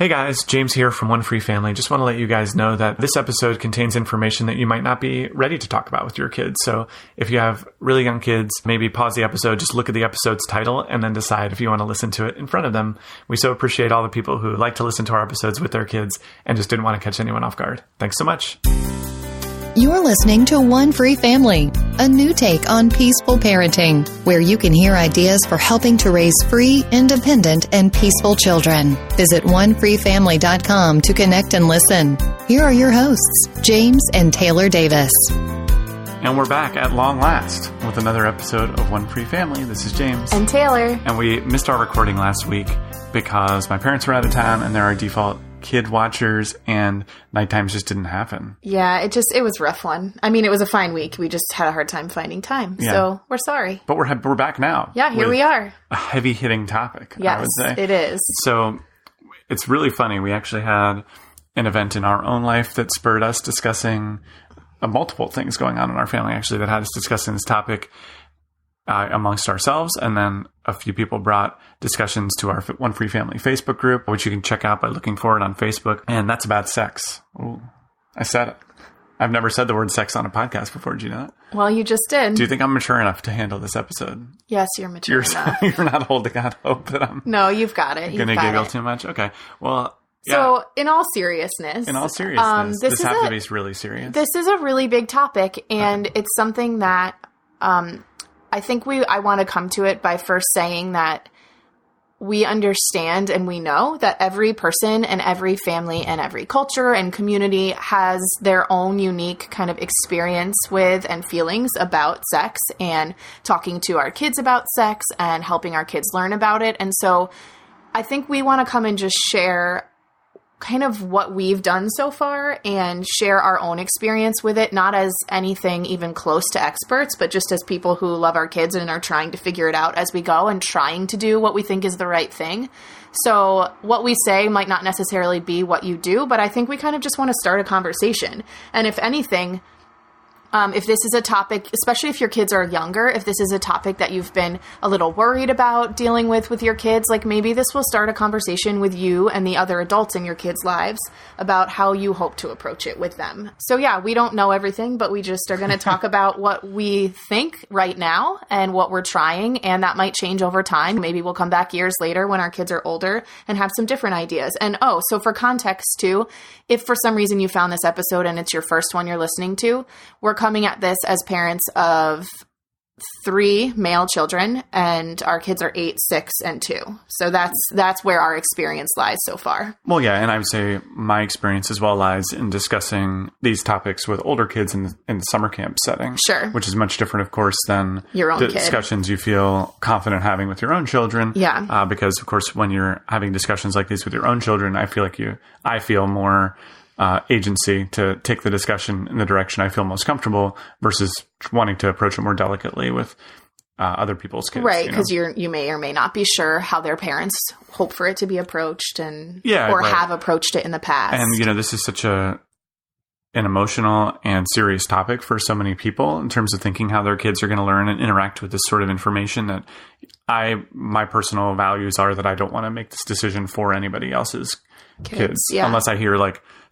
Hey guys, James here from One Free Family. Just want to let you guys know that this episode contains information that you might not be ready to talk about with your kids. So if you have really young kids, maybe pause the episode, just look at the episode's title, and then decide if you want to listen to it in front of them. We so appreciate all the people who like to listen to our episodes with their kids and just didn't want to catch anyone off guard. Thanks so much. You're listening to One Free Family, a new take on peaceful parenting, where you can hear ideas for helping to raise free, independent, and peaceful children. Visit onefreefamily.com to connect and listen. Here are your hosts, James and Taylor Davis. And we're back at long last with another episode of One Free Family. This is James. And Taylor. And we missed our recording last week because my parents were out of town and they're our default kid watchers, and nighttimes just didn't happen. Yeah, it was a rough one. I mean, it was a fine week. We just had a hard time finding time. Yeah. So we're sorry. But we're back now. Yeah, here we are. A heavy-hitting topic, yes, I would say. It is. So it's really funny. We actually had an event in our own life that spurred us discussing multiple things going on in our family, actually, that had us discussing this topic amongst ourselves. And then a few people brought discussions to our One Free Family Facebook group, which you can check out by looking for it on Facebook. And that's about sex. Ooh, I said it. I've never said the word sex on a podcast before. Did you know that? Well, you just did. Do you think I'm mature enough to handle this episode? Yes, you're mature enough. You're not holding out hope that I'm... No, you've got it. Going to giggle too much? Okay. Well... Yeah. So, in all seriousness, this has to be really serious. This is a really big topic, and it's something that I think I want to come to it by first saying that we understand and we know that every person and every family and every culture and community has their own unique kind of experience with and feelings about sex and talking to our kids about sex and helping our kids learn about it. And so I think we want to come and just share kind of what we've done so far and share our own experience with it, not as anything even close to experts, but just as people who love our kids and are trying to figure it out as we go and trying to do what we think is the right thing. So what we say might not necessarily be what you do, but I think we kind of just want to start a conversation. And if anything, if this is a topic, especially if your kids are younger, if this is a topic that you've been a little worried about dealing with your kids, like maybe this will start a conversation with you and the other adults in your kids' lives about how you hope to approach it with them. So yeah, we don't know everything, but we just are going to talk about what we think right now and what we're trying, and that might change over time. Maybe we'll come back years later when our kids are older and have some different ideas. And so for context too, if for some reason you found this episode and it's your first one you're listening to, we're coming at this as parents of 3 male children, and our kids are 8, 6, and 2. So that's where our experience lies so far. Well, yeah, and I would say my experience as well lies in discussing these topics with older kids in the summer camp setting. Sure. Which is much different, of course, than your own discussions you feel confident having with your own children. Yeah. Because, of course, when you're having discussions like these with your own children, I feel more agency to take the discussion in the direction I feel most comfortable versus wanting to approach it more delicately with other people's kids. Right, because you may or may not be sure how their parents hope for it to be approached or have approached it in the past. And, this is such an emotional and serious topic for so many people in terms of thinking how their kids are going to learn and interact with this sort of information that my personal values are that I don't want to make this decision for anybody else's kids yeah. Unless I hear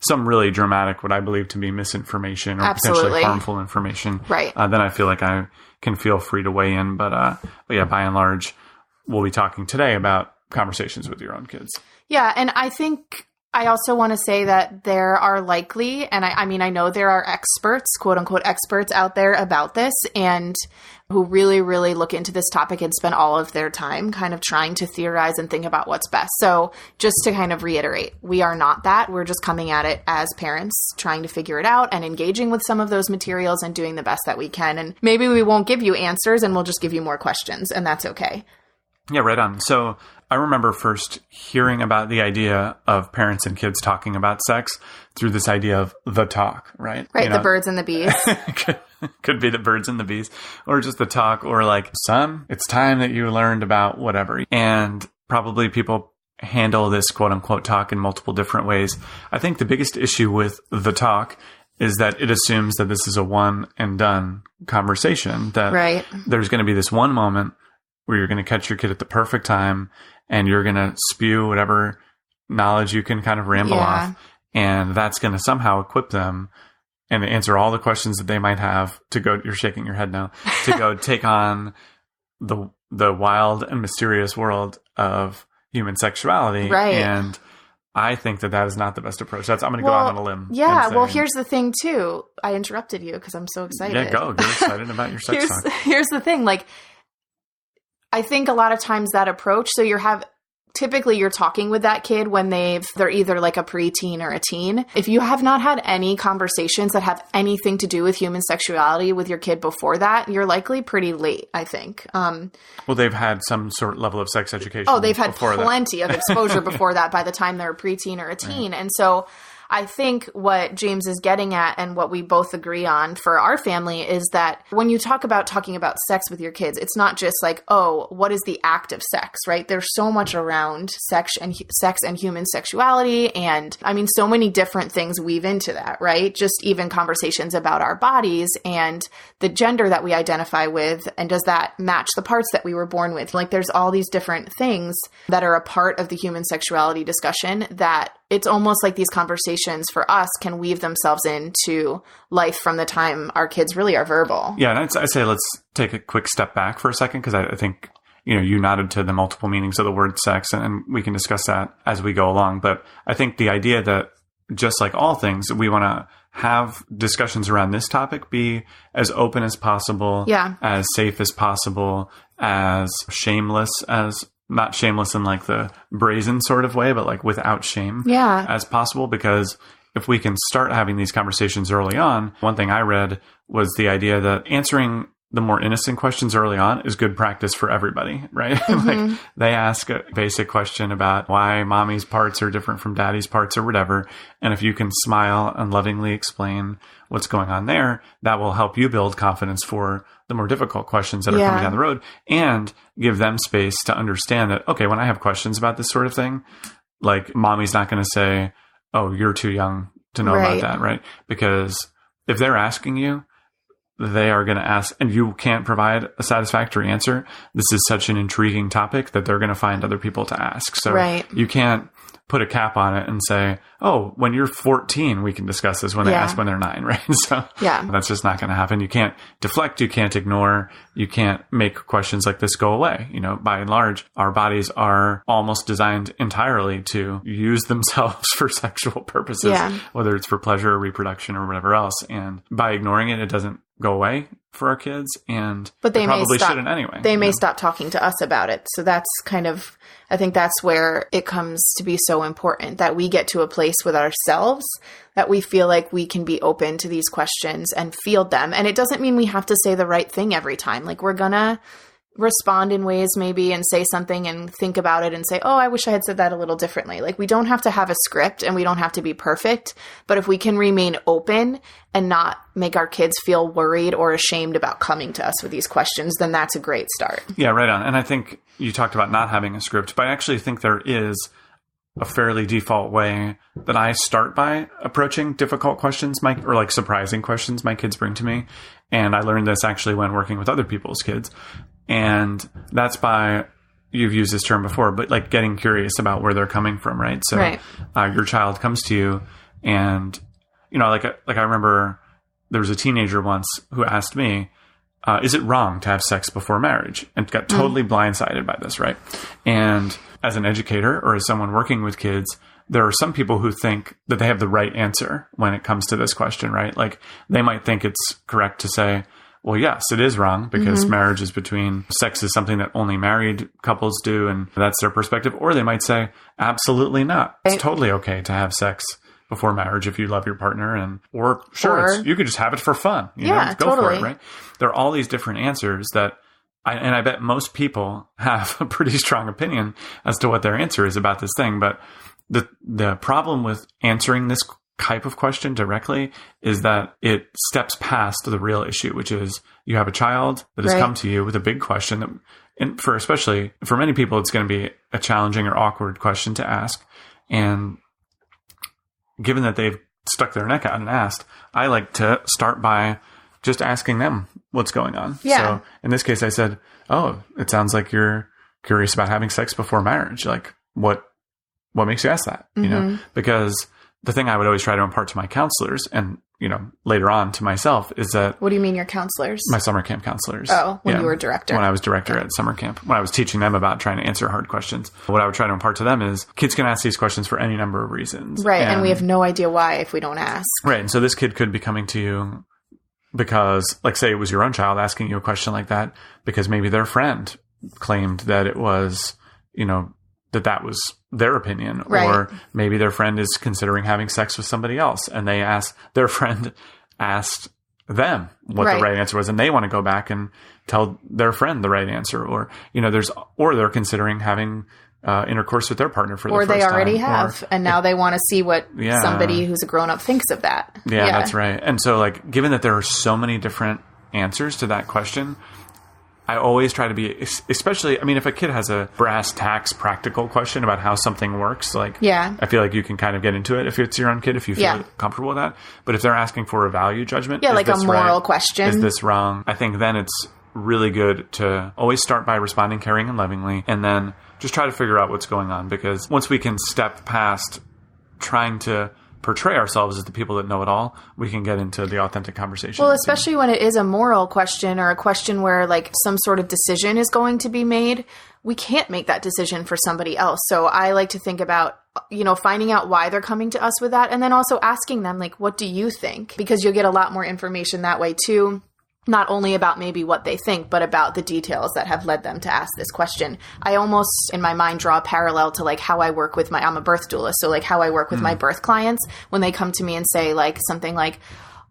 some really dramatic, what I believe to be misinformation or Absolutely. Potentially harmful information. Right. Then I feel like I can feel free to weigh in. But yeah, by and large, we'll be talking today about conversations with your own kids. Yeah. And I think I also want to say that there are likely, and I know there are experts, quote unquote experts out there about this, and who really, really look into this topic and spend all of their time kind of trying to theorize and think about what's best. So just to kind of reiterate, we are not that. We're just coming at it as parents, trying to figure it out and engaging with some of those materials and doing the best that we can. And maybe we won't give you answers and we'll just give you more questions, and that's okay. Yeah, right on. So I remember first hearing about the idea of parents and kids talking about sex through this idea of the talk, right? Right, the birds and the bees. Could be the birds and the bees, or just the talk, or son, it's time that you learned about whatever. And probably people handle this quote unquote talk in multiple different ways. I think the biggest issue with the talk is that it assumes that this is a one and done conversation, that right. There's going to be this one moment where you're going to catch your kid at the perfect time and you're going to spew whatever knowledge you can kind of ramble off, and that's going to somehow equip them and answer all the questions that they might have to go, you're shaking your head now, to go take on the wild and mysterious world of human sexuality. Right. And I think that is not the best approach. I'm going to go out on a limb. Yeah. Well, here's the thing too. I interrupted you because I'm so excited. Yeah, go. You're excited about your sex talk. Here's the thing. Like, I think a lot of times that approach, so typically you're talking with that kid when they're either like a preteen or a teen. If you have not had any conversations that have anything to do with human sexuality with your kid before that, you're likely pretty late, I think. Well, they've had some sort of level of sex education. Oh, they've had plenty of exposure before that by the time they're a preteen or a teen. Right. And so I think what James is getting at, and what we both agree on for our family, is that when you talking about sex with your kids, it's not just like, oh, what is the act of sex, right? There's so much around sex and human sexuality. And I mean, so many different things weave into that, right? Just even conversations about our bodies and the gender that we identify with. And does that match the parts that we were born with? Like, there's all these different things that are a part of the human sexuality discussion that it's almost like these conversations for us can weave themselves into life from the time our kids really are verbal. Yeah. And I say, let's take a quick step back for a second, because I think, you nodded to the multiple meanings of the word sex, and we can discuss that as we go along. But I think the idea that, just like all things, we want to have discussions around this topic be as open as possible, as safe as possible, as shameless as, not shameless in like the brazen sort of way, but like without shame as possible. Because if we can start having these conversations early on, one thing I read was the idea that answering the more innocent questions early on is good practice for everybody, right? Mm-hmm. Like, they ask a basic question about why mommy's parts are different from daddy's parts or whatever. And if you can smile and lovingly explain what's going on there, that will help you build confidence for the more difficult questions that are coming down the road, and give them space to understand that, okay, when I have questions about this sort of thing, like, mommy's not going to say, oh, you're too young to know about that, right? Because if they're asking you, they are going to ask, and you can't provide a satisfactory answer. This is such an intriguing topic that they're going to find other people to ask. So you can't put a cap on it and say, oh, when you're 14, we can discuss this when they ask when they're 9, right? So that's just not going to happen. You can't deflect, you can't ignore, you can't make questions like this go away. By and large, our bodies are almost designed entirely to use themselves for sexual purposes, whether it's for pleasure or reproduction or whatever else. And by ignoring it, it doesn't go away for our kids, but they probably shouldn't anyway. They may stop talking to us about it. So that's kind of, I think that's where it comes to be so important that we get to a place with ourselves that we feel like we can be open to these questions and field them. And it doesn't mean we have to say the right thing every time. Like, we're gonna respond in ways maybe and say something and think about it and say, oh, I wish I had said that a little differently. Like, we don't have to have a script and we don't have to be perfect, but if we can remain open and not make our kids feel worried or ashamed about coming to us with these questions, then that's a great start. Yeah, right on. And I think you talked about not having a script, but I actually think there is a fairly default way that I start by approaching difficult questions, or like surprising questions my kids bring to me. And I learned this actually when working with other people's kids. And that's by, you've used this term before, but like getting curious about where they're coming from, right? So your child comes to you and, like I remember there was a teenager once who asked me, is it wrong to have sex before marriage? And got totally blindsided by this, right? And as an educator or as someone working with kids, there are some people who think that they have the right answer when it comes to this question, right? Like, they might think it's correct to say, well, yes, it is wrong because marriage is between, sex is something that only married couples do, and that's their perspective. Or they might say, absolutely not. It's totally okay to have sex before marriage if you love your partner, or you could just have it for fun. Go for it, right? There are all these different answers that, I bet most people have a pretty strong opinion as to what their answer is about this thing. But the problem with answering this type of question directly is that it steps past the real issue, which is you have a child that has come to you with a big question that, and especially for many people, it's going to be a challenging or awkward question to ask. And given that they've stuck their neck out and asked, I like to start by just asking them what's going on. So in this case, I said, oh, it sounds like you're curious about having sex before marriage. Like, what what makes you ask that? You know, because the thing I would always try to impart to my counselors and, you know, later on to myself is that. What do you mean your counselors? My summer camp counselors. Oh, when you were director. When I was director at summer camp, when I was teaching them about trying to answer hard questions. What I would try to impart to them is kids can ask these questions for any number of reasons. Right. And we have no idea why if we don't ask. Right. And so this kid could be coming to you because, like, say it was your own child asking you a question like that because maybe their friend claimed that it was, you know, that was their opinion, right. Or maybe their friend is considering having sex with somebody else and their friend asked them what the right answer was and they want to go back and tell their friend the right answer, or, you know, or they're considering having intercourse with their partner for the first time. Or they already have, and now they want to see what somebody who's a grown-up thinks of that. Yeah, that's right. And so, like, given that there are so many different answers to that question, I always try to be, especially, I mean, if a kid has a brass tacks practical question about how something works, like, I feel like you can kind of get into it if it's your own kid, if you feel comfortable with that. But if they're asking for a value judgment, like a moral question, is this wrong? I think then it's really good to always start by responding caring and lovingly, and then just try to figure out what's going on. Because once we can step past trying to portray ourselves as the people that know it all, we can get into the authentic conversation. Well, especially when it is a moral question or a question where, like, some sort of decision is going to be made, we can't make that decision for somebody else. So I like to think about, you know, finding out why they're coming to us with that, and then also asking them, like, what do you think? Because you'll get a lot more information that way too. Not only about maybe what they think, but about the details that have led them to ask this question. I almost, in my mind, draw a parallel to, like, how I work with I'm a birth doula. So, like, how I work with my birth clients when they come to me and say, like, something like,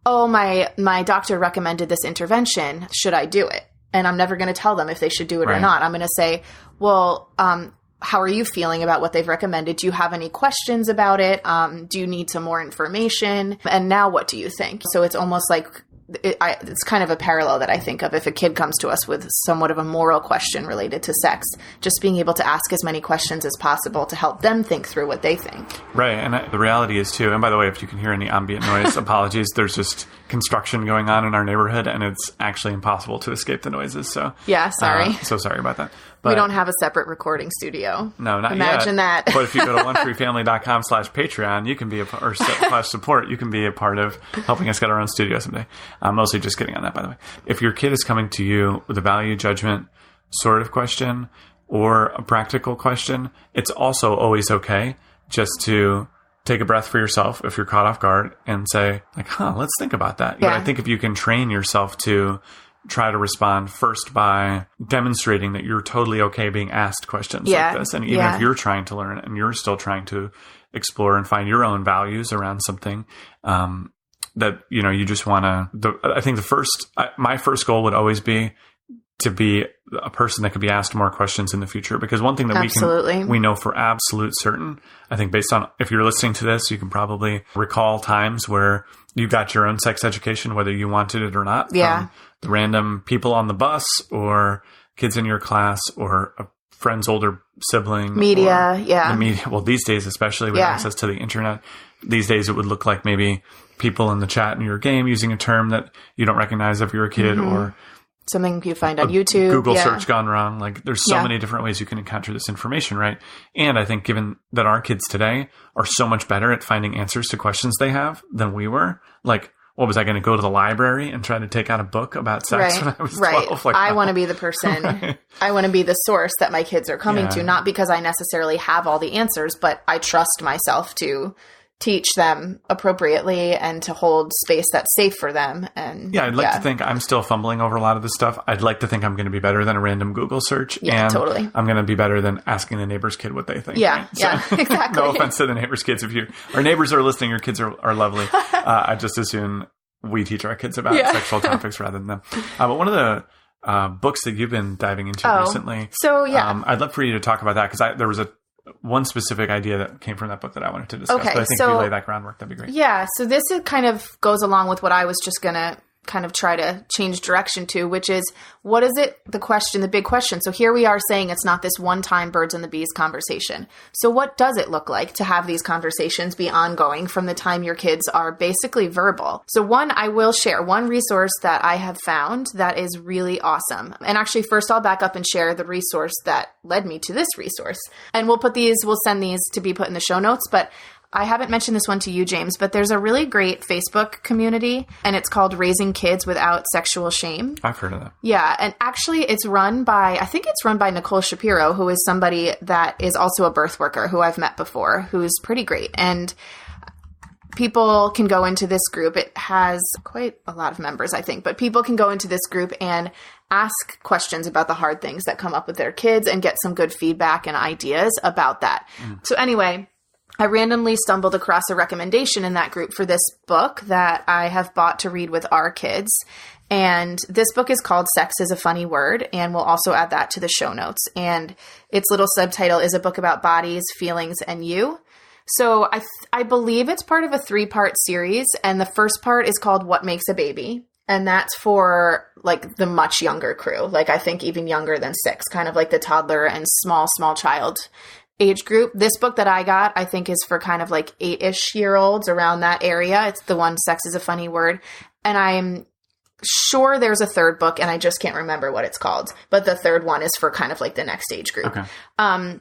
oh, my doctor recommended this intervention. Should I do it? And I'm never going to tell them if they should do it or not. I'm going to say, well, how are you feeling about what they've recommended? Do you have any questions about it? Do you need some more information? And now what do you think? So it's almost like, it's kind of a parallel that I think of if a kid comes to us with somewhat of a moral question related to sex, just being able to ask as many questions as possible to help them think through what they think. Right. And the reality is too, and by the way, if you can hear any ambient noise, apologies, there's just construction going on in our neighborhood and it's actually impossible to escape the noises. So yeah, sorry. So sorry about that. But we don't have a separate recording studio. No, not Imagine yet. that. But if you go to onefreefamily.com/Patreon, you can be /support, you can be a part of helping us get our own studio someday. I'm mostly just kidding on that, by the way. If your kid is coming to you with a value judgment sort of question or a practical question, it's also always okay just to take a breath for yourself if you're caught off guard and say, like, let's think about that. But I think if you can train yourself to try to respond first by demonstrating that you're totally okay being asked questions like this. And even if you're trying to learn and you're still trying to explore and find your own values around something, that, you know, you just want to, I think my first goal would always be to be a person that could be asked more questions in the future. Because one thing that we know for absolute certain, I think based on, if you're listening to this, you can probably recall times where you got your own sex education, whether you wanted it or not. From the random people on the bus or kids in your class or a friend's older sibling. Media, the media. Well, these days, especially with access to the internet, these days it would look like maybe people in the chat in your game using a term that you don't recognize if you're a kid or something you find on YouTube. Google search gone wrong. Like, there's so many different ways you can encounter this information, right? And I think given that our kids today are so much better at finding answers to questions they have than we were, like, what was I going to go to the library and try to take out a book about sex when I was 12? Like, I want to be the person, I want to be the source that my kids are coming to, not because I necessarily have all the answers, but I trust myself to teach them appropriately and to hold space that's safe for them. And I'd like to think I'm still fumbling over a lot of this stuff. I'd like to think I'm going to be better than a random Google search. Yeah, and totally. I'm going to be better than asking the neighbor's kid what they think. Yeah, right? So, exactly. No offense to the neighbor's kids. If our neighbors are listening, your kids are lovely. I just assume we teach our kids about sexual topics rather than them. But one of the books that you've been diving into recently. So, I'd love for you to talk about that because there was one specific idea that came from that book that I wanted to discuss. Okay, but I think if you lay that groundwork, that'd be great. Yeah. So this kind of goes along with what I was just going to kind of try to change direction to, which is, what is it? The big question. So here we are saying it's not this one-time birds and the bees conversation. So what does it look like to have these conversations be ongoing from the time your kids are basically verbal? So I will share one resource that I have found that is really awesome. And actually, first I'll back up and share the resource that led me to this resource. And we'll send these to be put in the show notes, but I haven't mentioned this one to you, James, but there's a really great Facebook community, and it's called Raising Kids Without Sexual Shame. I've heard of that. Yeah, and actually it's run by Nicole Shapiro, who is somebody that is also a birth worker who I've met before, who's pretty great. And people can go into this group. It has quite a lot of members, I think, but people can go into this group and ask questions about the hard things that come up with their kids and get some good feedback and ideas about that. So anyway, I randomly stumbled across a recommendation in that group for this book that I have bought to read with our kids. And this book is called Sex is a Funny Word, and we'll also add that to the show notes. And its little subtitle is a book about bodies, feelings, and you. So I believe it's part of a 3-part series, and the first part is called What Makes a Baby. And that's for like the much younger crew, like I think even younger than 6, kind of like the toddler and small child age group. This book that I got, I think, is for kind of like 8-ish year olds, around that area. It's the one, Sex is a Funny Word. And I'm sure there's a third book, and I just can't remember what it's called. But the third one is for kind of like the next age group. Okay.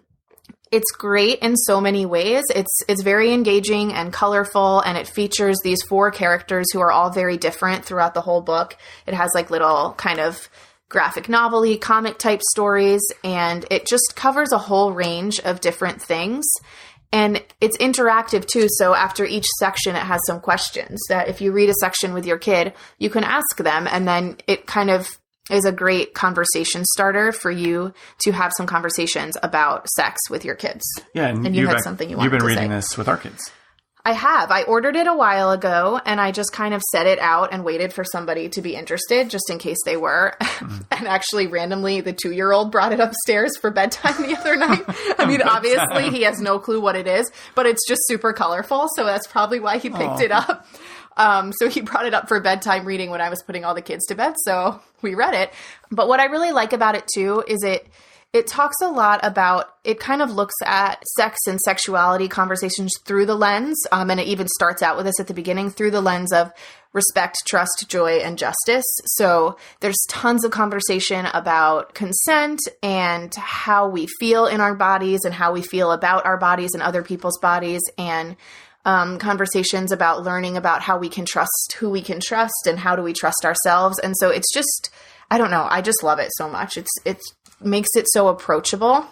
It's great in so many ways. It's very engaging and colorful, and it features these 4 characters who are all very different throughout the whole book. It has like little kind of graphic novel-y, comic type stories, and it just covers a whole range of different things. And it's interactive too, so after each section it has some questions that if you read a section with your kid, you can ask them, and then it kind of is a great conversation starter for you to have some conversations about sex with your kids. Yeah, and you had something you wanted to say. You've been reading this with our kids. I have. I ordered it a while ago, and I just kind of set it out and waited for somebody to be interested, just in case they were. And actually, randomly, the 2-year-old brought it upstairs for bedtime the other night. I mean, obviously, he has no clue what it is, but it's just super colorful, so that's probably why he picked it up. So he brought it up for bedtime reading when I was putting all the kids to bed, so we read it. But what I really like about it, too, is it talks a lot about, it kind of looks at sex and sexuality conversations through the lens, and it even starts out with this at the beginning, through the lens of respect, trust, joy, and justice. So there's tons of conversation about consent and how we feel in our bodies and how we feel about our bodies and other people's bodies, and conversations about learning about how we can trust who we can trust and how do we trust ourselves. And so it's just, I don't know, I just love it so much. It makes it so approachable.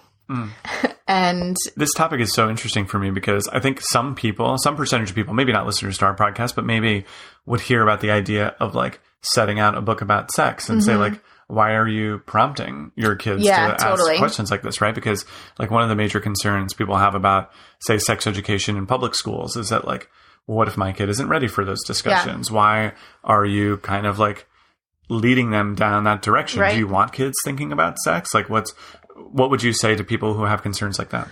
And this topic is so interesting for me because I think some percentage of people, maybe not listeners to our podcast, but maybe would hear about the idea of like setting out a book about sex and say like, why are you prompting your kids to ask questions like this, right? Because like one of the major concerns people have about, say, sex education in public schools is that like, well, what if my kid isn't ready for those discussions? Yeah. Why are you kind of like leading them down that direction? Right. Do you want kids thinking about sex? Like what would you say to people who have concerns like that?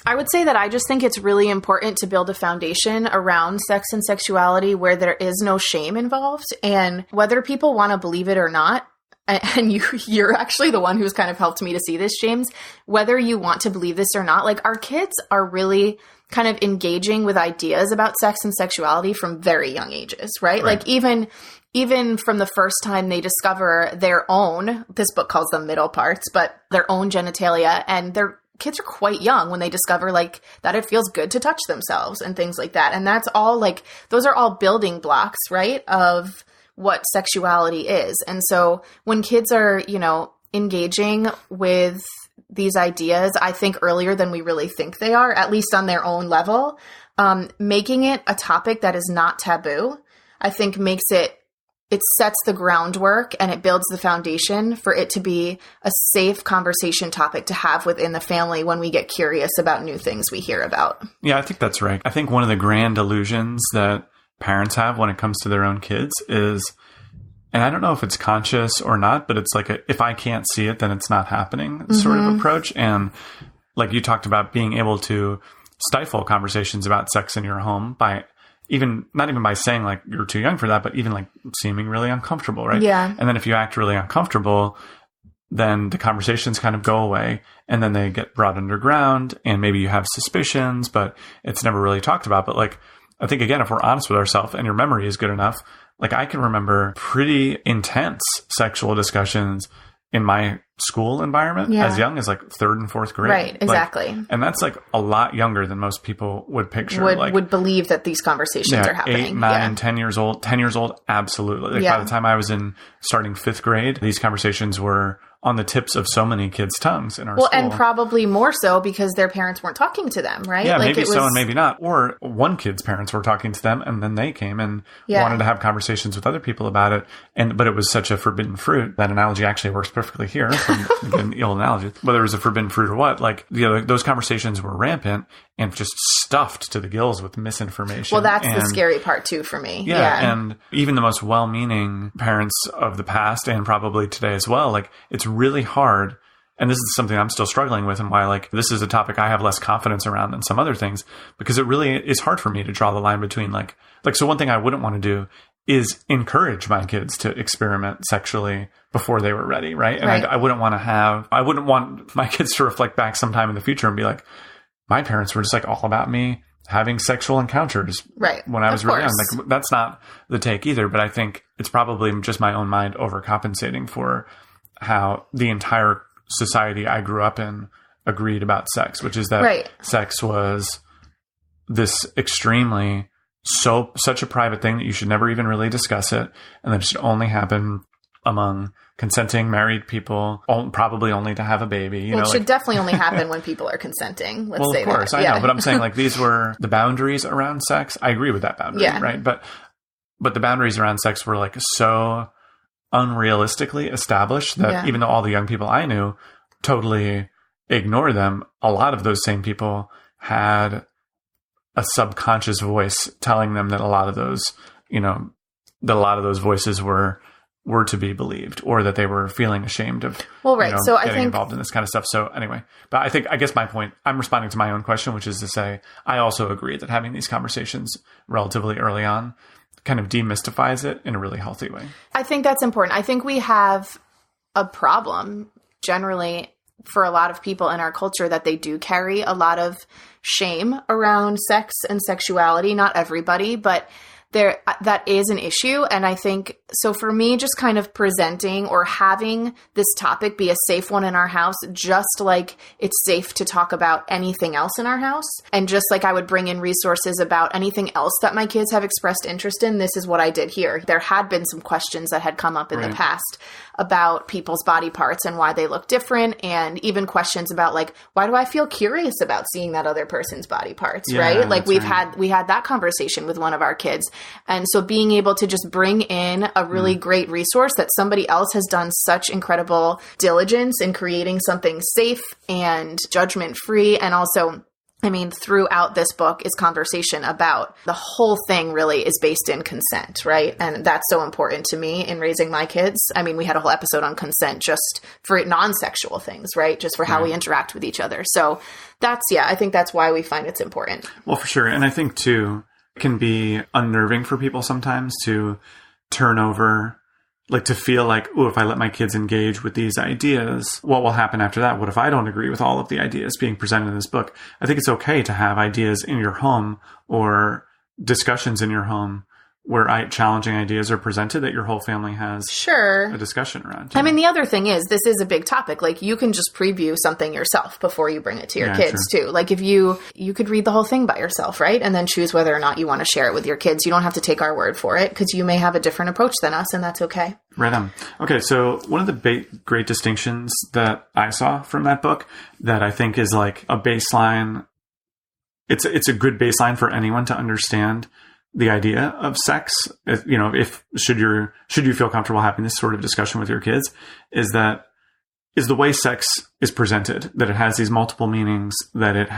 I would say that I just think it's really important to build a foundation around sex and sexuality where there is no shame involved. And whether people want to believe it or not, and you're actually the one who's kind of helped me to see this, James, whether you want to believe this or not, like our kids are really kind of engaging with ideas about sex and sexuality from very young ages, right? Like even from the first time they discover their own, this book calls them middle parts, but their own genitalia, and their kids are quite young when they discover like that it feels good to touch themselves and things like that. And that's all like, those are all building blocks, right, of what sexuality is. And so when kids are, engaging with these ideas, I think earlier than we really think they are, at least on their own level, making it a topic that is not taboo, I think it sets the groundwork and it builds the foundation for it to be a safe conversation topic to have within the family when we get curious about new things we hear about. Yeah, I think that's right. I think one of the grand illusions that parents have when it comes to their own kids is, and I don't know if it's conscious or not, but it's like if I can't see it, then it's not happening sort of approach. And like you talked about being able to stifle conversations about sex in your home by even not even by saying like you're too young for that, but even like seeming really uncomfortable, right? Yeah. And then if you act really uncomfortable, then the conversations kind of go away and then they get brought underground and maybe you have suspicions, but it's never really talked about. But like, I think again, if we're honest with ourselves and your memory is good enough, like I can remember pretty intense sexual discussions in my school environment as young as like 3rd and 4th grade. Right, exactly. Like, and that's like a lot younger than most people would picture. Would believe that these conversations are happening. 8, 9, 10 years old. 10 years old, absolutely. Like by the time I was starting 5th grade, these conversations were on the tips of so many kids' tongues in our school. Well, and probably more so because their parents weren't talking to them, right? Yeah, like maybe so and maybe not. Or one kid's parents were talking to them and then they came and wanted to have conversations with other people about it. But it was such a forbidden fruit. That analogy actually works perfectly here from the old analogy. Whether it was a forbidden fruit or what, like those conversations were rampant and just stuffed to the gills with misinformation. Well, that's the scary part too for me. Yeah, and even the most well-meaning parents of the past and probably today as well, like it's really hard. And this is something I'm still struggling with and why like this is a topic I have less confidence around than some other things, because it really is hard for me to draw the line between like so one thing I wouldn't want to do is encourage my kids to experiment sexually before they were ready. Right. And I wouldn't want my kids to reflect back sometime in the future and be like, my parents were just like all about me having sexual encounters when I was really young. Like that's not the take either, but I think it's probably just my own mind overcompensating for how the entire society I grew up in agreed about sex, which is that sex was this extremely such a private thing that you should never even really discuss it, and that it should only happen among consenting married people, probably only to have a baby. It should definitely only happen when people are consenting. Let's say that. Of course, I know, but I'm saying like these were the boundaries around sex. I agree with that boundary, right? But the boundaries around sex were like so unrealistically established that even though all the young people I knew totally ignored them, a lot of those same people had a subconscious voice telling them that a lot of those voices were to be believed, or that they were feeling ashamed of getting involved in this kind of stuff. So anyway, but I guess my point, I'm responding to my own question, which is to say, I also agree that having these conversations relatively early on kind of demystifies it in a really healthy way. I think that's important. I think we have a problem generally for a lot of people in our culture that they do carry a lot of shame around sex and sexuality. Not everybody, but that is an issue. And I think, so for me, just kind of presenting or having this topic be a safe one in our house, just like it's safe to talk about anything else in our house. And just like I would bring in resources about anything else that my kids have expressed interest in, this is what I did here. There had been some questions that had come up in the past about people's body parts and why they look different. And even questions about like, why do I feel curious about seeing that other person's body parts? Right? Like we had that conversation with one of our kids. And so being able to just bring in a really great resource that somebody else has done such incredible diligence in creating something safe and judgment-free. And also, I mean, throughout this book is conversation about the whole thing really is based in consent, right? And that's so important to me in raising my kids. I mean, we had a whole episode on consent just for non-sexual things, right? Just for how we interact with each other. So that's, I think that's why we find it's important. Well, for sure. And I think too, it can be unnerving for people sometimes to turn over, like to feel like, oh, if I let my kids engage with these ideas, what will happen after that? What if I don't agree with all of the ideas being presented in this book? I think it's okay to have ideas in your home or discussions in your home where challenging ideas are presented that your whole family has a discussion around. I mean, the other thing is, this is a big topic. Like, you can just preview something yourself before you bring it to your kids, too. Like, if you could read the whole thing by yourself, right? And then choose whether or not you want to share it with your kids. You don't have to take our word for it, because you may have a different approach than us, and that's okay. Right on. Okay, so one of the great distinctions that I saw from that book that I think is like a baseline, it's a good baseline for anyone to understand the idea of sex, should you feel comfortable having this sort of discussion with your kids, is the way sex is presented, that it has these multiple meanings, that it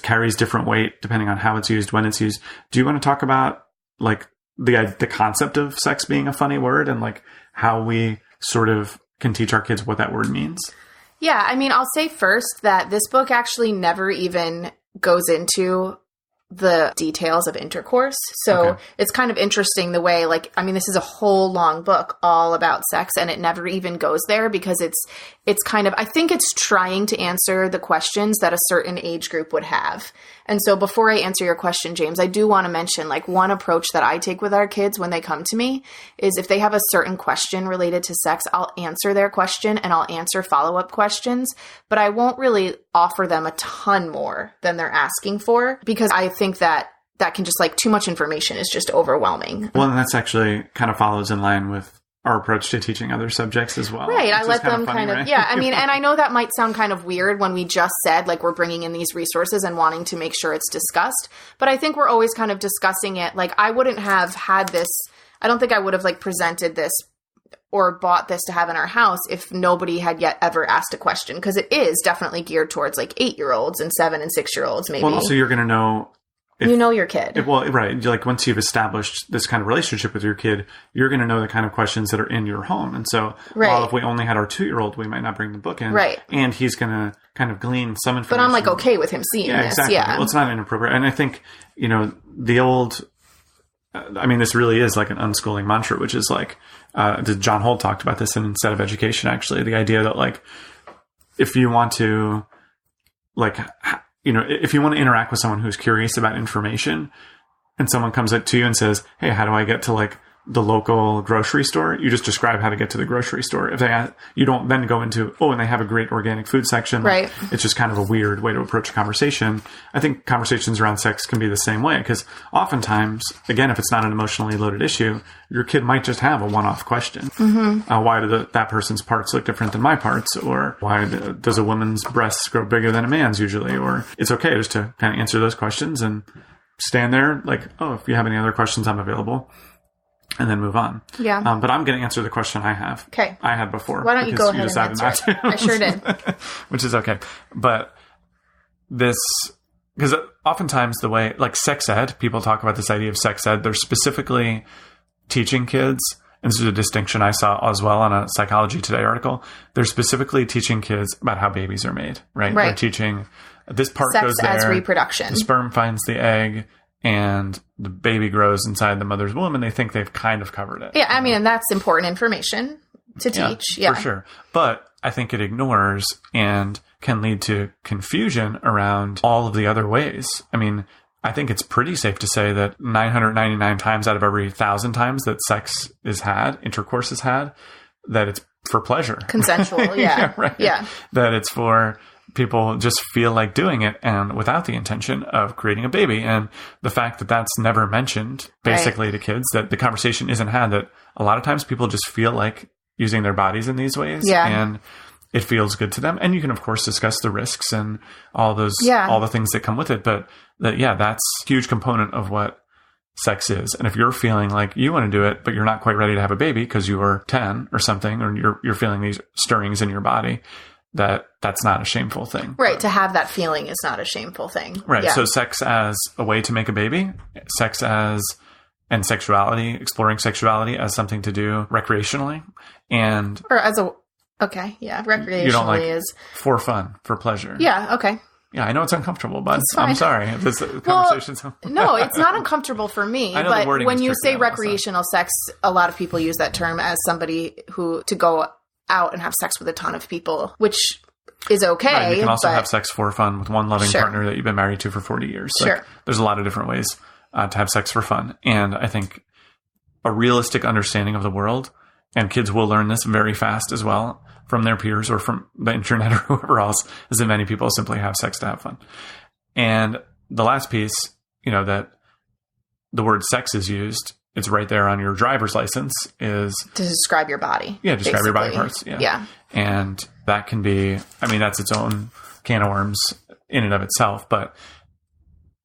carries different weight depending on how it's used, when it's used. Do you want to talk about like the concept of sex being a funny word and like how we sort of can teach our kids what that word means? Yeah, I mean, I'll say first that this book actually never even goes into the details of intercourse. So it's kind of interesting the way, like, I mean, this is a whole long book all about sex, and it never even goes there because it's kind of, I think it's trying to answer the questions that a certain age group would have. And so before I answer your question, James, I do want to mention, like, one approach that I take with our kids when they come to me is if they have a certain question related to sex, I'll answer their question and I'll answer follow-up questions, but I won't really offer them a ton more than they're asking for, because I think that can just, like, too much information is just overwhelming. Well, and that's actually kind of follows in line with our approach to teaching other subjects as well. Right. I let them kind of, right? Yeah. I mean, and I know that might sound kind of weird when we just said, like, we're bringing in these resources and wanting to make sure it's discussed, but I think we're always kind of discussing it. Like, I wouldn't have had this, I don't think I would have, like, presented this or bought this to have in our house if nobody had yet ever asked a question, because it is definitely geared towards, like, 8-year-olds and 7 and 6-year-olds maybe. Well, also you're going to know. You know your kid. Right. Like, once you've established this kind of relationship with your kid, you're going to know the kind of questions that are in your home. And so, while if we only had our 2-year-old, we might not bring the book in. Right. And he's going to kind of glean some information. But I'm, like, okay with him seeing this. Exactly. Yeah. Well, it's not inappropriate. And I think, the old, I mean, this really is like an unschooling mantra, which is like, John Holt talked about this in Instead of Education, actually, the idea that, like, if you want to, like, if you want to interact with someone who's curious about information and someone comes up to you and says, hey, how do I get to, like, the local grocery store? You just describe how to get to the grocery store. If they ask, you don't then go into, and they have a great organic food section. Right. It's just kind of a weird way to approach a conversation. I think conversations around sex can be the same way, because oftentimes, again, if it's not an emotionally loaded issue, your kid might just have a one-off question. Mm-hmm. Why do that person's parts look different than my parts? Or why does a woman's breasts grow bigger than a man's usually? Or it's okay just to kind of answer those questions and stand there like, if you have any other questions, I'm available. And then move on. Yeah. But I'm going to answer the question I have. Okay. I had before. Why don't you go ahead and answer it? I sure did. Which is okay. But because oftentimes the way, like, sex ed, people talk about this idea of sex ed, they're specifically teaching kids, and this is a distinction I saw as well on a Psychology Today article, they're specifically teaching kids about how babies are made, right? They're teaching this part sex goes there. As reproduction. The sperm finds the egg, and the baby grows inside the mother's womb, and they think they've kind of covered it. Yeah, I mean, and that's important information to teach. Yeah, for sure. But I think it ignores and can lead to confusion around all of the other ways. I mean, I think it's pretty safe to say that 999 times out of every 1,000 times that sex is had, intercourse is had, that it's for pleasure. Consensual, yeah. Right. Yeah. That it's for people just feel like doing it and without the intention of creating a baby. And the fact that that's never mentioned basically to kids, that the conversation isn't had, that a lot of times people just feel like using their bodies in these ways. Yeah. And it feels good to them. And you can, of course, discuss the risks and all those, all the things that come with it. But that's a huge component of what sex is. And if you're feeling like you want to do it, but you're not quite ready to have a baby because you are 10 or something, or you're feeling these stirrings in your body, that's not a shameful thing. Right. To have that feeling is not a shameful thing. Right. Yeah. So sex as a way to make a baby, and sexuality, exploring sexuality as something to do recreationally, recreationally you don't like is for fun, for pleasure. Yeah. Okay. Yeah, I know it's uncomfortable, but I'm sorry. This conversation's no, it's not uncomfortable for me. But when you say recreational sex, a lot of people use that term as somebody to go out and have sex with a ton of people, which is okay. Right, you can also have sex for fun with one loving partner that you've been married to for 40 years. Like, there's a lot of different ways to have sex for fun. And I think a realistic understanding of the world, and kids will learn this very fast as well from their peers or from the internet or whoever else, is that many people simply have sex to have fun. And the last piece, that the word sex is used, it's right there on your driver's license, is to describe your body. Yeah, describe your body parts. Yeah. And that can be, that's its own can of worms in and of itself. But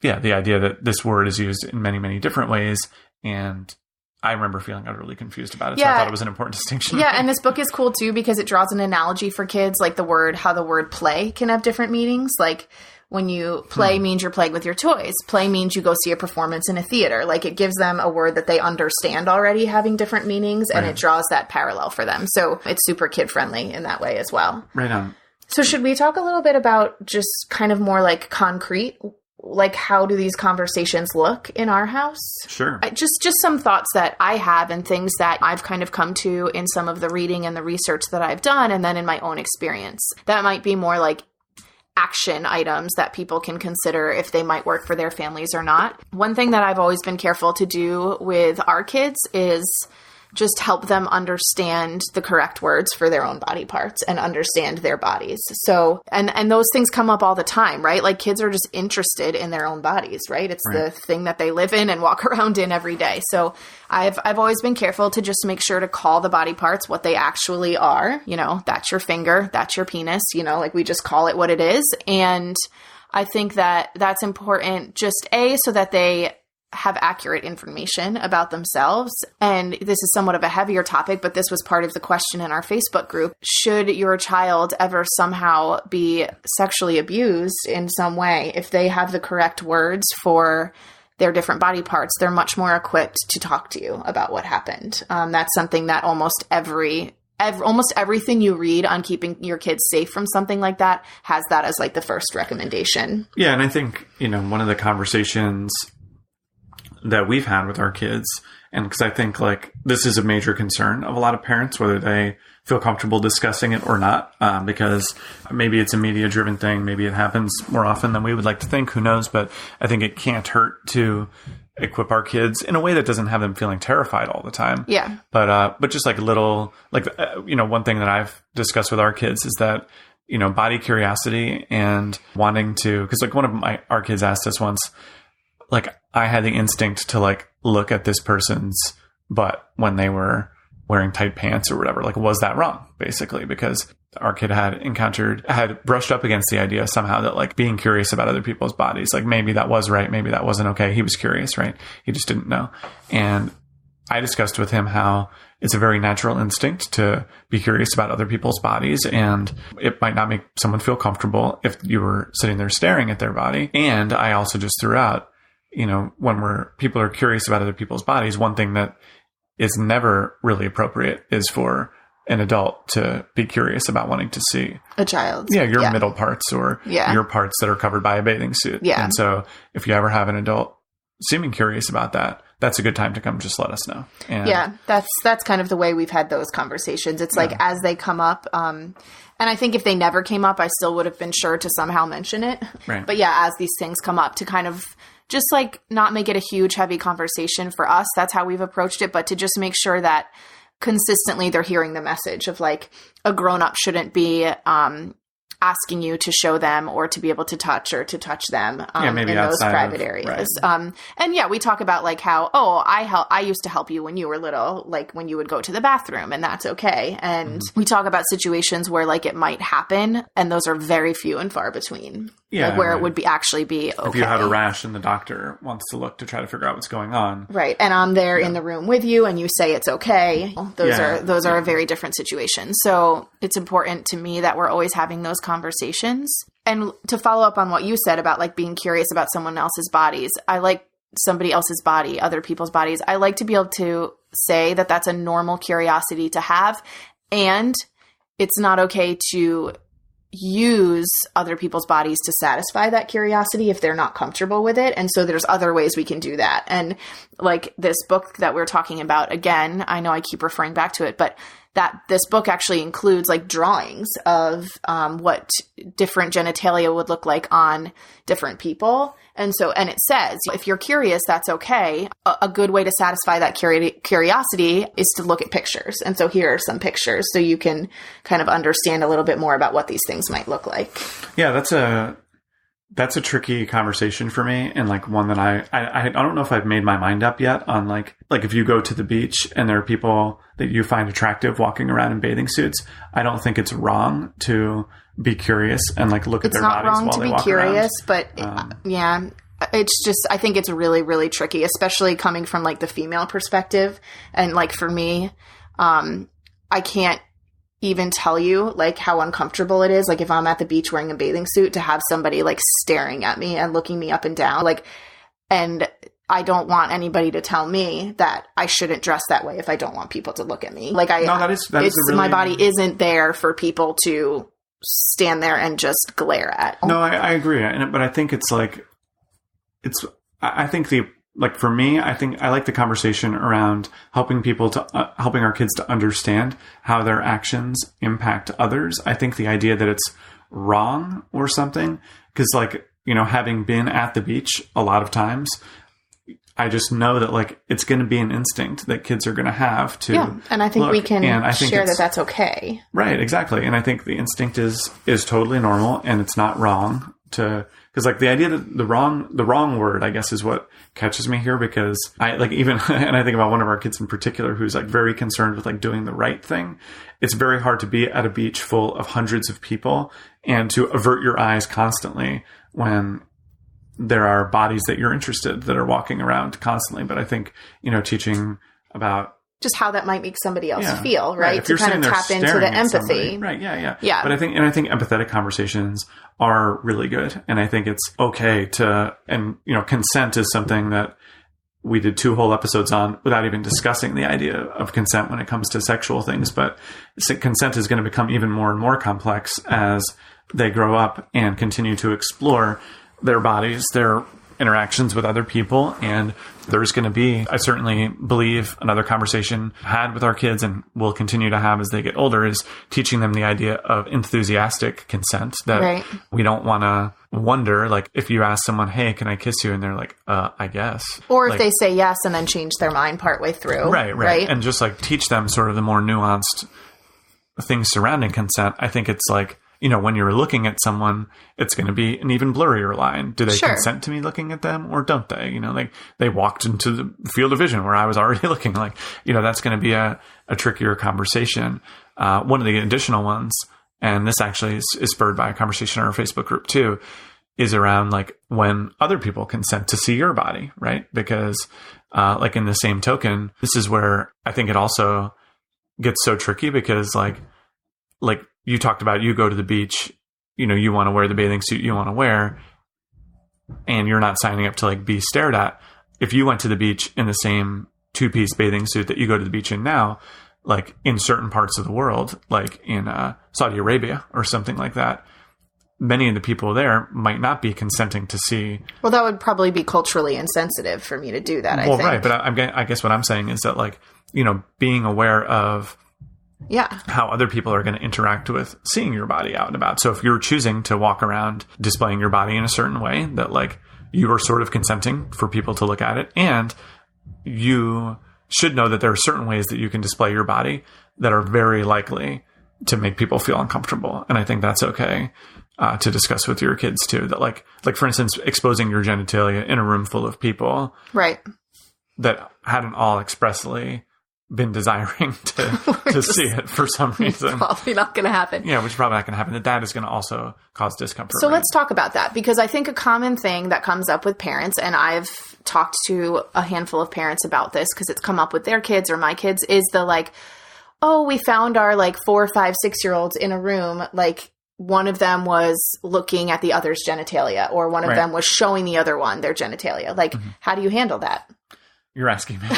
yeah, the idea that this word is used in many, many different ways. And I remember feeling utterly confused about it. So I thought it was an important distinction. Yeah. And this book is cool too, because it draws an analogy for kids, like how the word play can have different meanings. Like, when you play means you're playing with your toys. Play means you go see a performance in a theater. Like, it gives them a word that they understand already having different meanings, and it draws that parallel for them. So it's super kid friendly in that way as well. Right on. So should we talk a little bit about just kind of more like concrete like, how do these conversations look in our house? Sure. Just some thoughts that I have and things that I've kind of come to in some of the reading and the research that I've done, and then in my own experience. That might be more like action items that people can consider if they might work for their families or not. One thing that I've always been careful to do with our kids is just help them understand the correct words for their own body parts and understand their bodies. So, and those things come up all the time, right? Like, kids are just interested in their own bodies, right? It's the thing that they live in and walk around in every day. So I've always been careful to just make sure to call the body parts what they actually are. You know, that's your finger, that's your penis, you know, like, we just call it what it is. And I think that that's important, just so that they have accurate information about themselves. And this is somewhat of a heavier topic, but this was part of the question in our Facebook group. Should your child ever somehow be sexually abused in some way? If they have the correct words for their different body parts, they're much more equipped to talk to you about what happened. That's something that almost everything you read on keeping your kids safe from something like that has that as like the first recommendation. Yeah. And I think, you know, one of the conversations that we've had with our kids, and because I think like this is a major concern of a lot of parents, whether they feel comfortable discussing it or not, because maybe it's a media driven thing. Maybe it happens more often than we would like to think, who knows? But I think it can't hurt to equip our kids in a way that doesn't have them feeling terrified all the time. Yeah. But just like a little, like, you know, one thing that I've discussed with our kids is that, you know, body curiosity and wanting to, cause like one of our kids asked us once, like, I had the instinct to like look at this person's butt when they were wearing tight pants or whatever. Like, was that wrong? Basically, because our kid had brushed up against the idea somehow that like being curious about other people's bodies, like maybe that was right, maybe that wasn't okay. He was curious, right? He just didn't know. And I discussed with him how it's a very natural instinct to be curious about other people's bodies, and it might not make someone feel comfortable if you were sitting there staring at their body. And I also just threw out, you know, when people are curious about other people's bodies, one thing that is never really appropriate is for an adult to be curious about wanting to see a child. Yeah, your middle parts or your parts that are covered by a bathing suit. Yeah. And so if you ever have an adult seeming curious about that, that's a good time to come just let us know. And yeah, that's kind of the way we've had those conversations. It's like as they come up, and I think if they never came up, I still would have been sure to somehow mention it. Right. But yeah, as these things come up, to kind of just like not make it a huge, heavy conversation for us. That's how we've approached it. But to just make sure that consistently they're hearing the message of like a grown-up shouldn't be asking you to show them or to be able to touch or to touch them maybe in those private areas. Right. And yeah, we talk about like how, I used to help you when you were little, like when you would go to the bathroom, and that's okay. And we talk about situations where like it might happen, and those are very few and far between. Yeah, like where it would be actually be okay. If you had a rash and the doctor wants to look to try to figure out what's going on. Right. And I'm there in the room with you and you say it's okay. Those are a very different situation. So it's important to me that we're always having those conversations. And to follow up on what you said about like being curious about someone else's bodies, I like somebody else's body, other people's bodies. I like to be able to say that that's a normal curiosity to have. And it's not okay to use other people's bodies to satisfy that curiosity if they're not comfortable with it. And so there's other ways we can do that. And like this book that we're talking about, again, I know I keep referring back to it, but that this book actually includes like drawings of what different genitalia would look like on different people. And it says, if you're curious, that's okay. A good way to satisfy that curiosity is to look at pictures. And so here are some pictures so you can kind of understand a little bit more about what these things might look like. Yeah, that's a tricky conversation for me, and like one that I don't know if I've made my mind up yet on like if you go to the beach and there are people that you find attractive walking around in bathing suits, I don't think it's wrong to be curious and like look at their bodies while they walk around. It's not wrong to be curious, but yeah, it's just, I think it's really, really tricky, especially coming from like the female perspective. And like for me, I can't even tell you like how uncomfortable it is. Like if I'm at the beach wearing a bathing suit to have somebody like staring at me and looking me up and down, like, and I don't want anybody to tell me that I shouldn't dress that way if I don't want people to look at me. Like my body isn't there for people to stand there and just glare at. No, I agree. But I think it's like I think for me, I think I like the conversation around helping our kids to understand how their actions impact others. I think the idea that it's wrong or something, because having been at the beach a lot of times, I just know that it's going to be an instinct that kids are going to have to. Yeah, and I think look. we can and I think share that that's okay. Right, exactly. And I think the instinct is totally normal, and it's not wrong to, because the idea that the wrong word, I guess, is what catches me here, because I even, and I think about one of our kids in particular who's very concerned with doing the right thing. It's very hard to be at a beach full of hundreds of people and to avert your eyes constantly when there are bodies that you're interested that are walking around constantly. But I think, teaching about just how that might make somebody else feel, right? If you're to kind of tap into the empathy. Somebody, right. Yeah. But I think empathetic conversations are really good. And I think it's okay consent is something that we did 2 whole episodes on without even discussing the idea of consent when it comes to sexual things. But consent is going to become even more and more complex as they grow up and continue to explore their bodies, their interactions with other people. And there's going to be, I certainly believe, another conversation had with our kids and will continue to have as they get older, is teaching them the idea of enthusiastic consent, that we don't want to wonder, if you ask someone, hey, can I kiss you? And they're like, I guess. Or if they say yes and then change their mind partway through. Right. And just teach them sort of the more nuanced things surrounding consent. I think it's when you're looking at someone, it's going to be an even blurrier line. Do they consent to me looking at them, or don't they? They walked into the field of vision where I was already looking. That's going to be a trickier conversation. One of the additional ones, and this actually is spurred by a conversation in our Facebook group too, is around when other people consent to see your body, right? Because in the same token, this is where I think it also gets so tricky, because you talked about, you go to the beach, you want to wear the bathing suit you want to wear, and you're not signing up to be stared at. If you went to the beach in the same 2-piece bathing suit that you go to the beach in now, in certain parts of the world, in Saudi Arabia or something like that, many of the people there might not be consenting to see. Well, that would probably be culturally insensitive for me to do that, I think. Right. But I guess what I'm saying is that being aware of how other people are going to interact with seeing your body out and about. So if you're choosing to walk around displaying your body in a certain way, that you are sort of consenting for people to look at it, and you should know that there are certain ways that you can display your body that are very likely to make people feel uncomfortable. And I think that's okay to discuss with your kids too. That for instance, exposing your genitalia in a room full of people, right, that hadn't all expressly been desiring to see it for some reason. Probably not going to happen. Yeah, which is probably not going to happen. That is going to also cause discomfort. So let's talk about that, because I think a common thing that comes up with parents, and I've talked to a handful of parents about this because it's come up with their kids or my kids, is the we found our 4, 5, 6-year-olds in a room, one of them was looking at the other's genitalia, or one of them was showing the other one their genitalia. How do you handle that? You're asking me.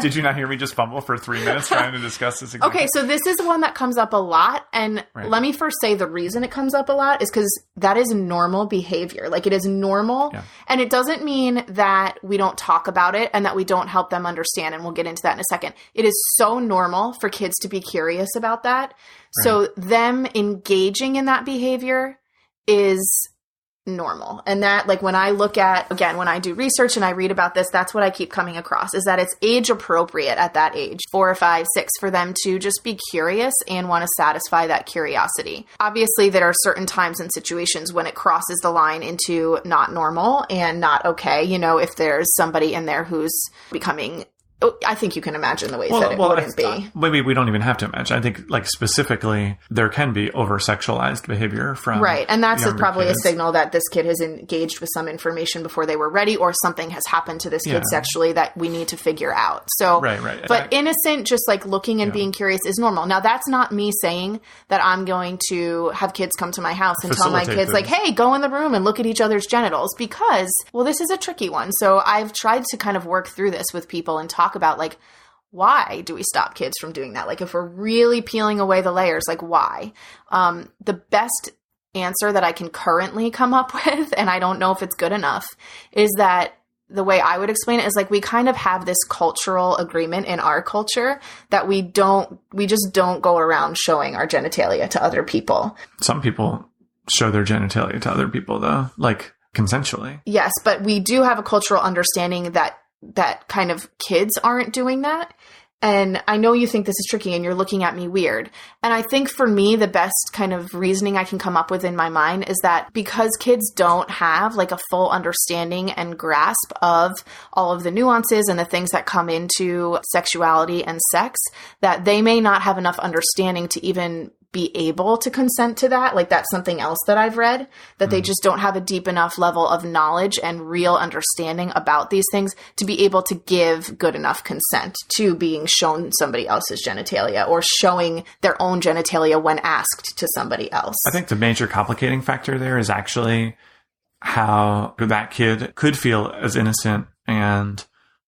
Did you not hear me just fumble for 3 minutes trying to discuss this example? Okay, so this is one that comes up a lot. And let me first say the reason it comes up a lot is because that is normal behavior. It is normal. Yeah. And it doesn't mean that we don't talk about it and that we don't help them understand. And we'll get into that in a second. It is so normal for kids to be curious about that. Right. So them engaging in that behavior is normal. And that, when I look at, again, when I do research and I read about this, that's what I keep coming across, is that it's age appropriate at that age, 4 or 5, 6, for them to just be curious and want to satisfy that curiosity. Obviously, there are certain times and situations when it crosses the line into not normal and not okay. If there's somebody in there who's becoming, I think you can imagine the ways that it wouldn't be. Maybe we don't even have to imagine. I think, specifically, there can be over-sexualized behavior from right, and that's probably kids. A signal that this kid has engaged with some information before they were ready, or something has happened to this kid sexually that we need to figure out. So, right. But innocent, just looking and being curious is normal. Now, that's not me saying that I'm going to have kids come to my house and tell my kids, hey, go in the room and look at each other's genitals, because, this is a tricky one. So I've tried to kind of work through this with people and talk about why do we stop kids from doing that? If we're really peeling away the layers, why? The best answer that I can currently come up with, and I don't know if it's good enough, is that the way I would explain it is like we kind of have this cultural agreement in our culture that we just don't go around showing our genitalia to other people. Some people show their genitalia to other people, though, like consensually. Yes, but we do have a cultural understanding that kind of kids aren't doing that. And I know you think this is tricky and you're looking at me weird. And I think for me, the best kind of reasoning I can come up with in my mind is that because kids don't have like a full understanding and grasp of all of the nuances and the things that come into sexuality and sex, that they may not have enough understanding to even be able to consent to that. Like that's something else that I've read, that they just don't have a deep enough level of knowledge and real understanding about these things to be able to give good enough consent to being shown somebody else's genitalia or showing their own genitalia when asked to somebody else. I think the major complicating factor there is actually how that kid could feel as innocent and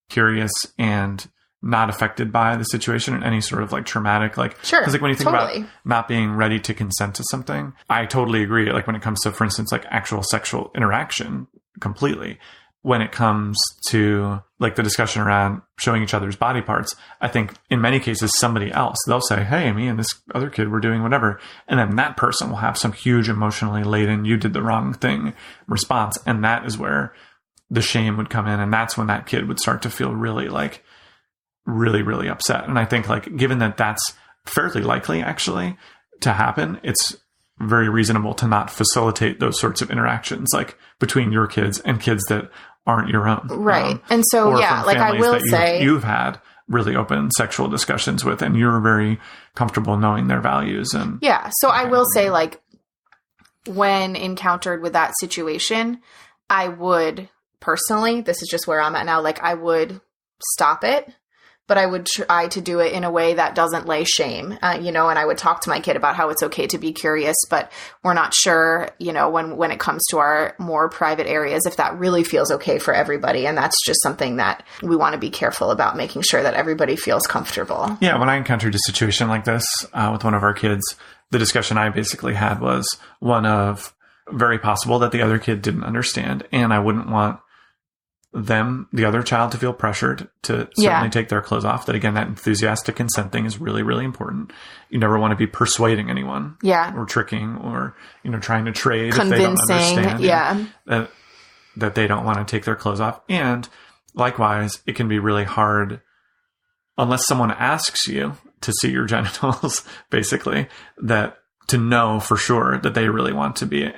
curious and not affected by the situation in any sort of like traumatic, like, sure, because like when you think totally. about not being ready to consent to something, I totally agree. Like when it comes to, for instance, like actual sexual interaction, completely. When it comes to like the discussion around showing each other's body parts, I think in many cases, somebody else, they'll say, hey, me and this other kid were doing whatever. And then that person will have some huge emotionally laden, you did the wrong thing response. And that is where the shame would come in. And that's when that kid would start to feel really like, really, really upset. And I think like, given that that's fairly likely actually to happen, it's very reasonable to not facilitate those sorts of interactions, like between your kids and kids that aren't your own. Right. And so, yeah, like I will say you've had really open sexual discussions with, and you're very comfortable knowing their values. And yeah. So I will say like when encountered with that situation, I would personally, this is just where I'm at now, like I would stop it. But I would try to do it in a way that doesn't lay shame, and I would talk to my kid about how it's okay to be curious, but we're not sure, when it comes to our more private areas, if that really feels okay for everybody. And that's just something that we want to be careful about, making sure that everybody feels comfortable. Yeah. When I encountered a situation like this with one of our kids, the discussion I basically had was one of very possible that the other kid didn't understand. And I wouldn't want the other child, to feel pressured to certainly take their clothes off. That again, that enthusiastic consent thing is really, really important. You never want to be persuading anyone, or tricking, or trying to trade convincing, if they don't understand, that they don't want to take their clothes off. And likewise, it can be really hard unless someone asks you to see your genitals, basically, that to know for sure that they really want to be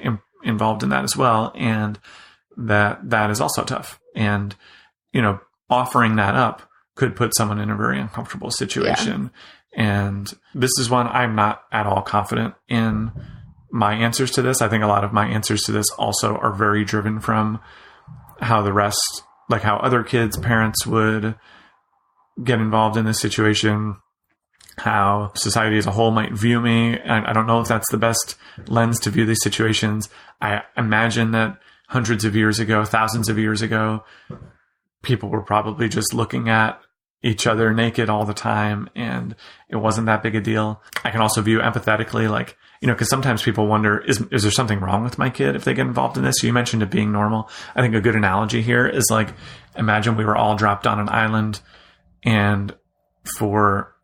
involved in that as well, and that is also tough. And, offering that up could put someone in a very uncomfortable situation. Yeah. And this is one I'm not at all confident in my answers to this. I think a lot of my answers to this also are very driven from how the rest, like how other kids' parents would get involved in this situation, how society as a whole might view me. I don't know if that's the best lens to view these situations. I imagine that hundreds of years ago, thousands of years ago, people were probably just looking at each other naked all the time, and it wasn't that big a deal. I can also view empathetically, like, because sometimes people wonder, is there something wrong with my kid if they get involved in this? So you mentioned it being normal. I think a good analogy here is like, imagine we were all dropped on an island, and for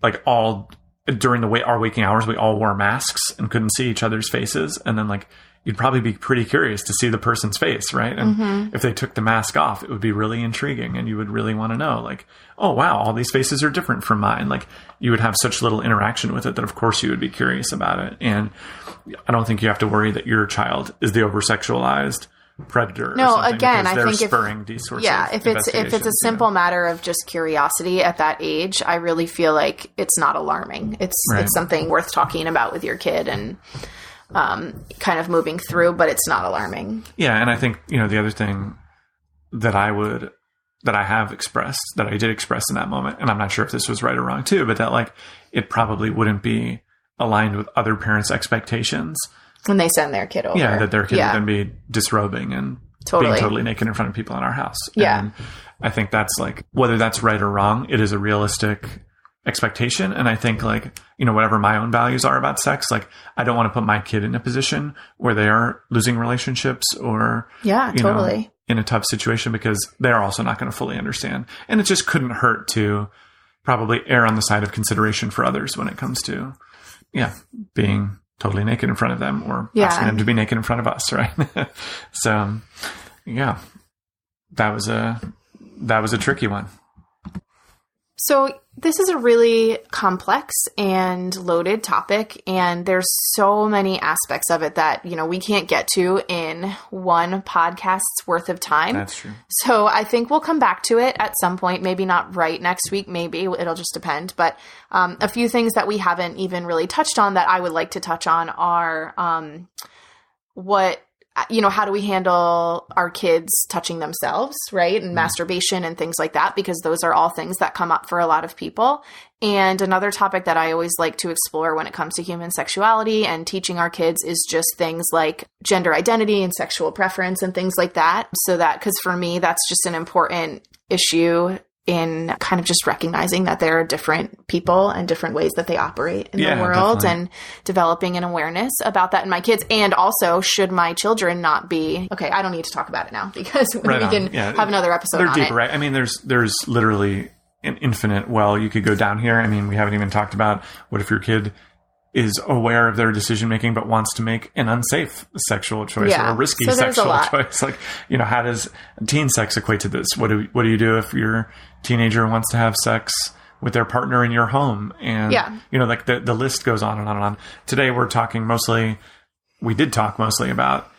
like during our waking hours, we all wore masks and couldn't see each other's faces. And then like, you'd probably be pretty curious to see the person's face, right? And if they took the mask off, it would be really intriguing, and you would really want to know, like, oh, wow, all these faces are different from mine. Like, you would have such little interaction with it that, of course, you would be curious about it. And I don't think you have to worry that your child is the over-sexualized predator. No, again, I think spurring these sorts of if it's a simple matter of just curiosity at that age, I really feel like it's not alarming. It's something worth talking about with your kid and kind of moving through, but it's not alarming. Yeah. And I think, the other thing that I did express in that moment, and I'm not sure if this was right or wrong too, but that like, it probably wouldn't be aligned with other parents' expectations when they send their kid over. Yeah. That their kid would then be disrobing and being totally naked in front of people in our house. Yeah. And I think that's like, whether that's right or wrong, it is a realistic expectation. And I think like, whatever my own values are about sex, like I don't want to put my kid in a position where they are losing relationships or, totally. In a tough situation, because they're also not going to fully understand. And it just couldn't hurt to probably err on the side of consideration for others when it comes to, being totally naked in front of them or asking them to be naked in front of us. Right. So that was a tricky one. So this is a really complex and loaded topic, and there's so many aspects of it that, we can't get to in one podcast's worth of time. That's true. So I think we'll come back to it at some point, maybe not right next week, maybe it'll just depend. But a few things that we haven't even really touched on that I would like to touch on are how do we handle our kids touching themselves, right? And masturbation and things like that, because those are all things that come up for a lot of people. And another topic that I always like to explore when it comes to human sexuality and teaching our kids is just things like gender identity and sexual preference and things like that. So that, because for me, that's just an important issue in kind of just recognizing that there are different people and different ways that they operate in the world, and developing an awareness about that in my kids. And also, should my children not be, okay, I don't need to talk about it now because we can have another episode on deeper, it. Right? I mean, there's literally an infinite well you could go down here. I mean, we haven't even talked about what if your kid is aware of their decision making, but wants to make an unsafe sexual choice or a risky sexual choice. Like, how does teen sex equate to this? What do you do if your teenager wants to have sex with their partner in your home? And, like the list goes on and on and on. Today we did talk mostly about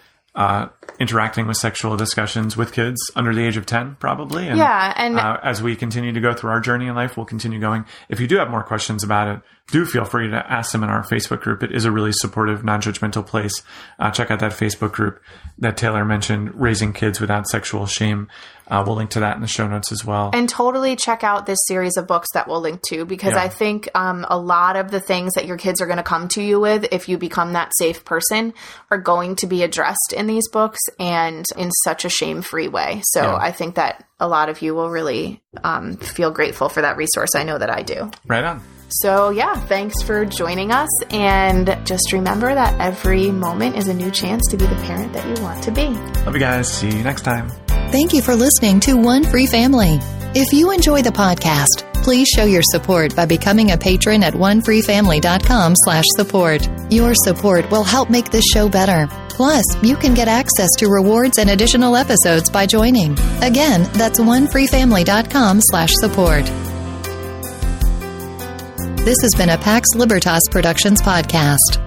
interacting with sexual discussions with kids under the age of 10, probably. And, as we continue to go through our journey in life, we'll continue going. If you do have more questions about it, do feel free to ask them in our Facebook group. It is a really supportive, non-judgmental place. Check out that Facebook group that Taylor mentioned, Raising Kids Without Sexual Shame. We'll link to that in the show notes as well. And totally check out this series of books that we'll link to, because I think a lot of the things that your kids are going to come to you with, if you become that safe person, are going to be addressed in these books and in such a shame-free way. So I think that a lot of you will really feel grateful for that resource. I know that I do. Right on. So thanks for joining us. And just remember that every moment is a new chance to be the parent that you want to be. Love you guys. See you next time. Thank you for listening to One Free Family. If you enjoy the podcast, please show your support by becoming a patron at onefreefamily.com/support. Your support will help make this show better. Plus, you can get access to rewards and additional episodes by joining. Again, that's onefreefamily.com/support. This has been a Pax Libertas Productions podcast.